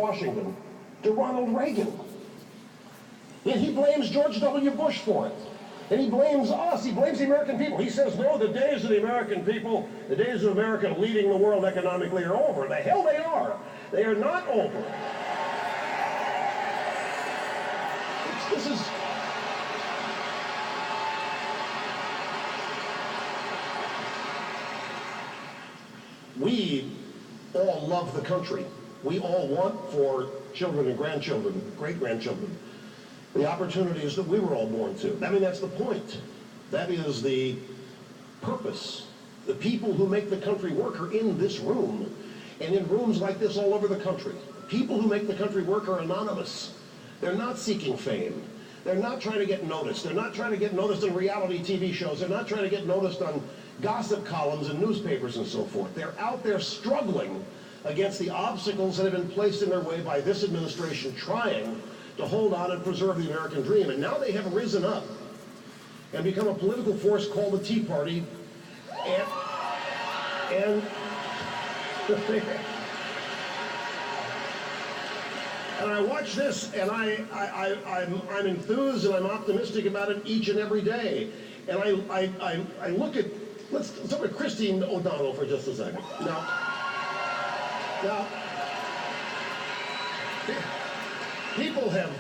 Washington to Ronald Reagan. And he blames George W. Bush for it. And he blames us, he blames the American people. He says, no, the days of the American people, the days of America leading the world economically are over. The hell they are. They are not over. This is... We all love the country. We all want for children and grandchildren, great-grandchildren, the opportunities that we were all born to. I mean, that's the point. That is the purpose. The people who make the country work are in this room, and in rooms like this all over the country. People who make the country work are anonymous. They're not seeking fame. They're not trying to get noticed. They're not trying to get noticed on reality TV shows. They're not trying to get noticed on gossip columns and newspapers and so forth. They're out there struggling against the obstacles that have been placed in their way by this administration, trying to hold on and preserve the American dream. And now they have risen up and become a political force called the Tea Party. And I watch this, and I'm enthused and I'm optimistic about it each and every day. And I look at, let's talk about Christine O'Donnell for just a second. Now, people have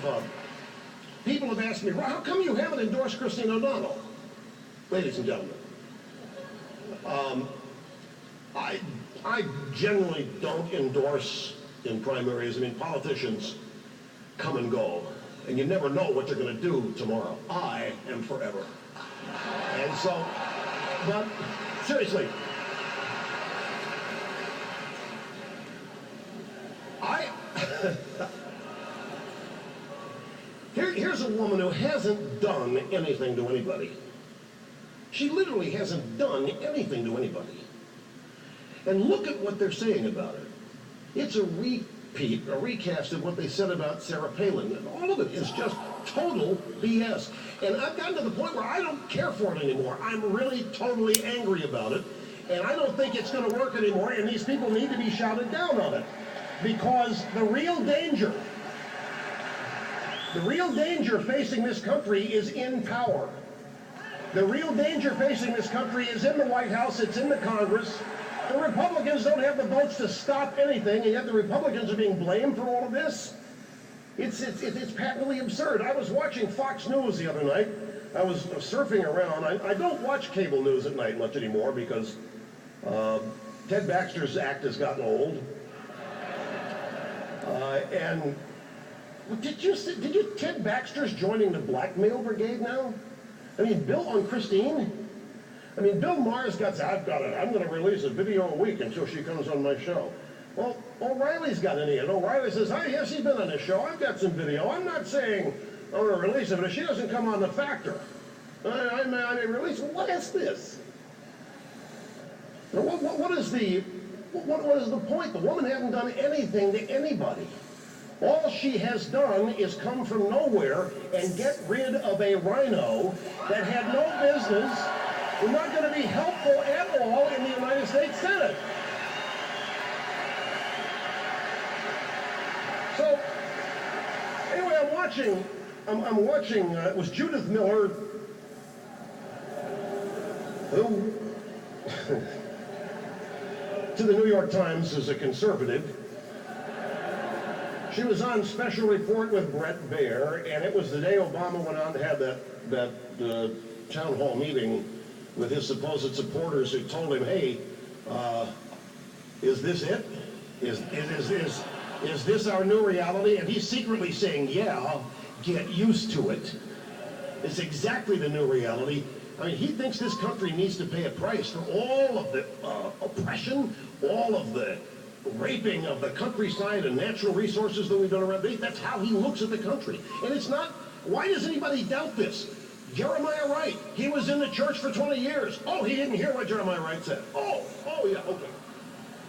asked me, how come you haven't endorsed Christine O'Donnell? Ladies and gentlemen, I generally don't endorse in primaries. I mean, politicians come and go, and you never know what they're going to do tomorrow. I am forever. And so, but seriously, here's a woman who hasn't done anything to anybody. She literally hasn't done anything to anybody. And look at what they're saying about her. It's a repeat, a recast of what they said about Sarah Palin. And all of it is just total BS. And I've gotten to the point where I don't care for it anymore. I'm really totally angry about it. And I don't think it's going to work anymore. And these people need to be shouted down on it. Because the real danger facing this country is in power. The real danger facing this country is in the White House. It's in the Congress. The Republicans don't have the votes to stop anything, and yet the Republicans are being blamed for all of this. It's patently absurd. I was watching Fox News the other night. I was surfing around. I don't watch cable news at night much anymore because Ted Baxter's act has gotten old. And did you Ted Baxter's joining the blackmail brigade now? I mean, Bill on Christine. I mean, Bill Maher's I'm going to release a video a week until she comes on my show. Well, O'Reilly's got an in. O'Reilly says, yes, she's been on this show. I've got some video. I'm not saying I'm going to release it, but if she doesn't come on the factor, I may release it. What is this? What is the point? The woman hasn't done anything to anybody. All she has done is come from nowhere and get rid of a rhino that had no business, was not going to be helpful at all in the United States Senate. So, anyway, I'm watching, it was Judith Miller, who, to the New York Times, is a conservative. She was on Special Report with Bret Baier, and it was the day Obama went on to have that town hall meeting with his supposed supporters who told him, hey, is this it? Is this our new reality? And he's secretly saying, yeah, get used to it. It's exactly the new reality. I mean, he thinks this country needs to pay a price for all of the oppression, all of the raping of the countryside and natural resources that we've done around. That's how he looks at the country. And it's not, why does anybody doubt this? Jeremiah Wright, he was in the church for 20 years. Oh, he didn't hear what Jeremiah Wright said. Oh yeah, okay.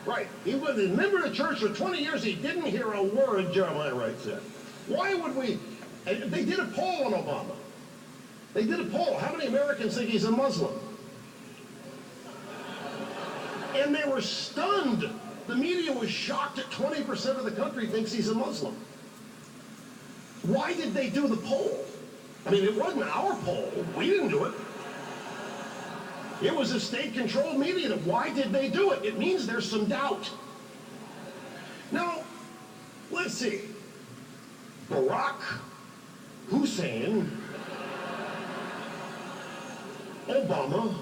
Right, he was a member of the church for 20 years. He didn't hear a word Jeremiah Wright said. Why would we? They did a poll on Obama. They did a poll. How many Americans think he's a Muslim? And they were stunned the media was shocked that 20% of the country thinks he's a Muslim. Why did they do the poll? I mean, it wasn't our poll. We didn't do it. It was a state-controlled media. Why did they do it? It means there's some doubt. Now, let's see. Barack Hussein Obama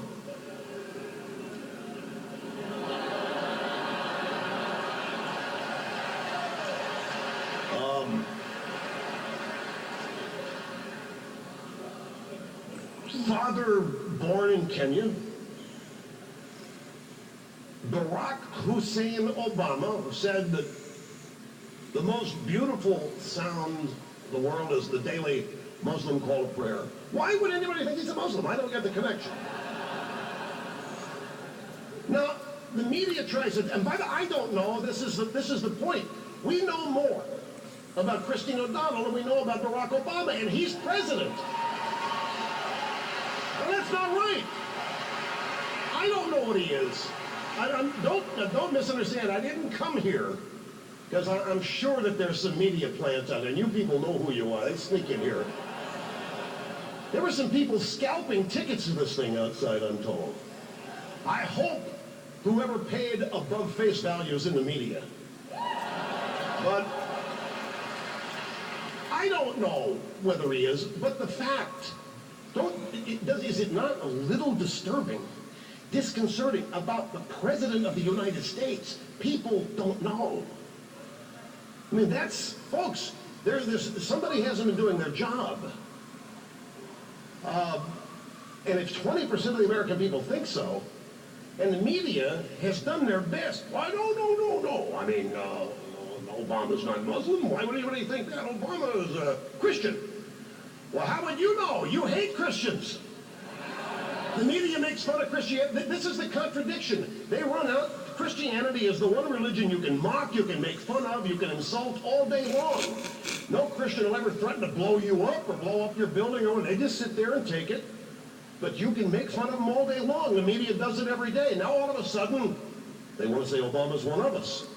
father born in Kenya, Barack Hussein Obama said that the most beautiful sound in the world is the daily Muslim call to prayer. Why would anybody think he's a Muslim? I don't get the connection. Now, the media tries to, and by the I don't know, this is the point. We know more about Christine O'Donnell than we know about Barack Obama, and he's president. Well, that's not right. I don't know what he is. Don't misunderstand. I didn't come here because I'm sure that there's some media plants out there, and you people know who you are. They sneak in here. There were some people scalping tickets to this thing outside, I'm told. I hope whoever paid above face value is in the media. But I don't know whether he is, but the fact, is it not a little disturbing, disconcerting about the President of the United States? People don't know. I mean, that's, folks, somebody hasn't been doing their job. And if 20% of the American people think so, and the media has done their best, why, no. I mean, Obama's not Muslim. Why would anybody think that? Obama is a Christian. Well, how would you know? You hate Christians. The media makes fun of Christianity. This is the contradiction. They run out. Christianity is the one religion you can mock, you can make fun of, you can insult all day long. No Christian will ever threaten to blow you up or blow up your building or they just sit there and take it. But you can make fun of them all day long. The media does it every day. Now all of a sudden, they want to say Obama's one of us.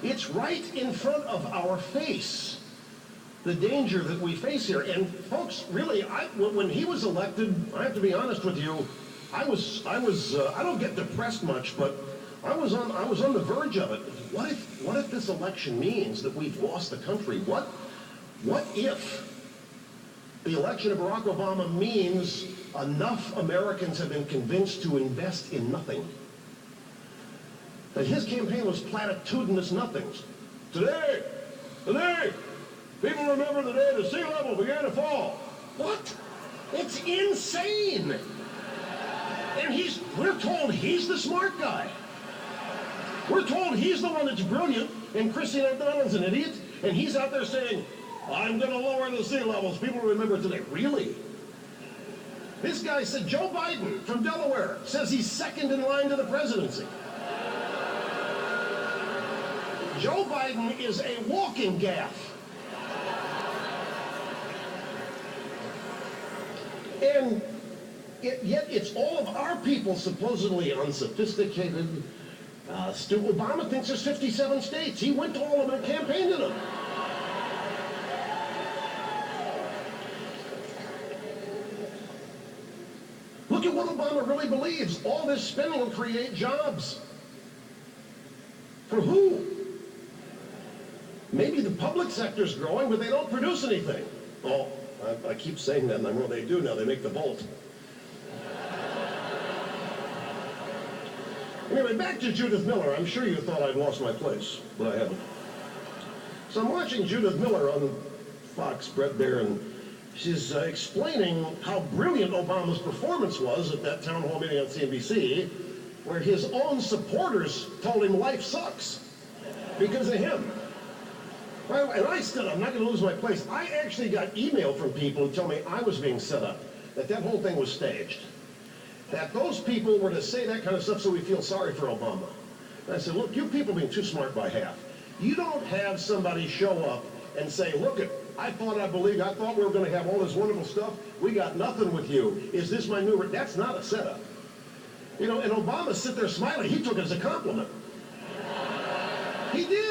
It's right in front of our face, the danger that we face here. And folks, really, when he was elected, I have to be honest with you, I don't get depressed much, but I was on the verge of it. What if this election means that we've lost the country? What if the election of Barack Obama means enough Americans have been convinced to invest in nothing? That his campaign was platitudinous nothings. Today, people remember the day the sea level began to fall. What? It's insane. And we're told he's the smart guy. We're told he's the one that's brilliant, and Christine O'Donnell's an idiot, and he's out there saying, I'm going to lower the sea levels. People remember today. Really? This guy said, Joe Biden from Delaware says he's second in line to the presidency. Joe Biden is a walking gaffe. And yet it's all of our people supposedly unsophisticated. Obama thinks there's 57 states. He went to all of them and campaigned in them. Look at what Obama really believes. All this spending will create jobs. For who? Maybe the public sector's growing, but they don't produce anything. Oh, I keep saying that, and I know they do now. They make the bolt. Anyway, back to Judith Miller. I'm sure you thought I'd lost my place, but I haven't. So I'm watching Judith Miller on Fox, Brett Baer, and she's explaining how brilliant Obama's performance was at that town hall meeting on CNBC, where his own supporters told him life sucks because of him. And I'm not going to lose my place. I actually got email from people who tell me I was being set up, that whole thing was staged. That those people were to say that kind of stuff so we feel sorry for Obama. And I said, look, you people being too smart by half. You don't have somebody show up and say, look, I thought we were going to have all this wonderful stuff. We got nothing with you. Is this my new... That's not a setup. You know, and Obama sit there smiling. He took it as a compliment. He did.